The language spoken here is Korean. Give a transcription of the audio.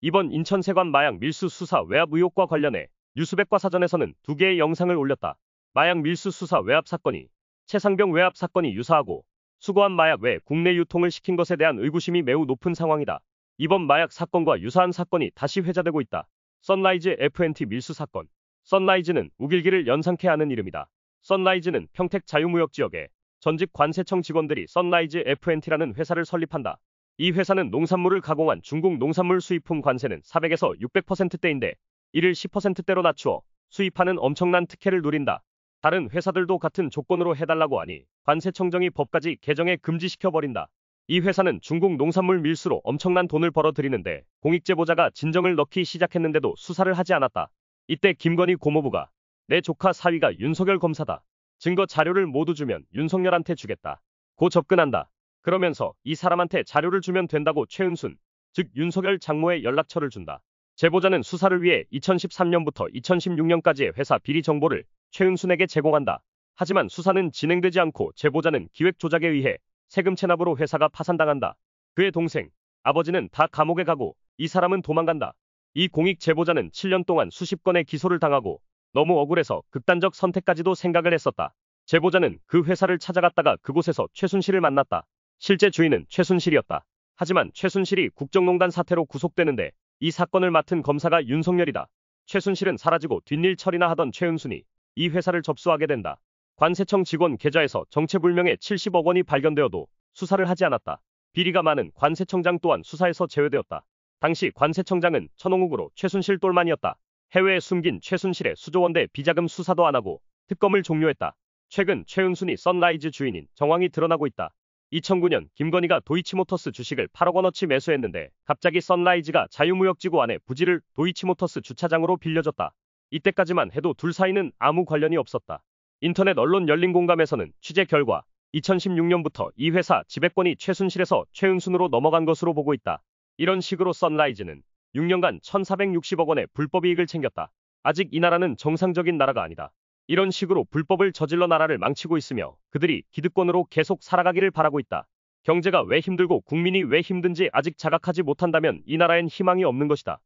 이번 인천세관 마약 밀수 수사 외압 의혹과 관련해 뉴스백과사전에서는 두 개의 영상을 올렸다. 마약 밀수 수사 외압 사건이 최상병 외압 사건이 유사하고 수거한 마약 외 국내 유통을 시킨 것에 대한 의구심이 매우 높은 상황이다. 이번 마약 사건과 유사한 사건이 다시 회자되고 있다. 선라이즈 FNT 밀수 사건. 선라이즈는 우길기를 연상케 하는 이름이다. 선라이즈는 평택 자유무역지역에 전직 관세청 직원들이 선라이즈 FNT라는 회사를 설립한다. 이 회사는 농산물을 가공한 중국 농산물 수입품 관세는 400에서 600%대인데 이를 10%대로 낮추어 수입하는 엄청난 특혜를 누린다. 다른 회사들도 같은 조건으로 해달라고 하니 관세청정이 법까지 개정해 금지시켜버린다. 이 회사는 중국 농산물 밀수로 엄청난 돈을 벌어들이는데 공익제보자가 진정을 넣기 시작했는데도 수사를 하지 않았다. 이때 김건희 고모부가 내 조카 사위가 윤석열 검사다. 증거 자료를 모두 주면 윤석열한테 주겠다. 고 접근한다. 그러면서 이 사람한테 자료를 주면 된다고 최은순, 즉 윤석열 장모의 연락처를 준다. 제보자는 수사를 위해 2013년부터 2016년까지의 회사 비리 정보를 최은순에게 제공한다. 하지만 수사는 진행되지 않고 제보자는 기획 조작에 의해 세금 체납으로 회사가 파산당한다. 그의 동생, 아버지는 다 감옥에 가고 이 사람은 도망간다. 이 공익 제보자는 7년 동안 수십 건의 기소를 당하고 너무 억울해서 극단적 선택까지도 생각을 했었다. 제보자는 그 회사를 찾아갔다가 그곳에서 최순실을 만났다. 실제 주인은 최순실이었다. 하지만 최순실이 국정농단 사태로 구속되는데 이 사건을 맡은 검사가 윤석열이다. 최순실은 사라지고 뒷일 처리나 하던 최은순이 이 회사를 접수하게 된다. 관세청 직원 계좌에서 정체불명의 70억 원이 발견되어도 수사를 하지 않았다. 비리가 많은 관세청장 또한 수사에서 제외되었다. 당시 관세청장은 천홍욱으로 최순실 똘만이었다. 해외에 숨긴 최순실의 수조원대 비자금 수사도 안 하고 특검을 종료했다. 최근 최은순이 선라이즈 주인인 정황이 드러나고 있다. 2009년 김건희가 도이치모터스 주식을 8억 원어치 매수했는데 갑자기 선라이즈가 자유무역지구 안에 부지를 도이치모터스 주차장으로 빌려줬다. 이때까지만 해도 둘 사이는 아무 관련이 없었다. 인터넷 언론 열린공감에서는 취재 결과 2016년부터 이 회사 지배권이 최순실에서 최은순으로 넘어간 것으로 보고 있다. 이런 식으로 선라이즈는 6년간 1,460억 원의 불법 이익을 챙겼다. 아직 이 나라는 정상적인 나라가 아니다. 이런 식으로 불법을 저질러 나라를 망치고 있으며 그들이 기득권으로 계속 살아가기를 바라고 있다. 경제가 왜 힘들고 국민이 왜 힘든지 아직 자각하지 못한다면 이 나라엔 희망이 없는 것이다.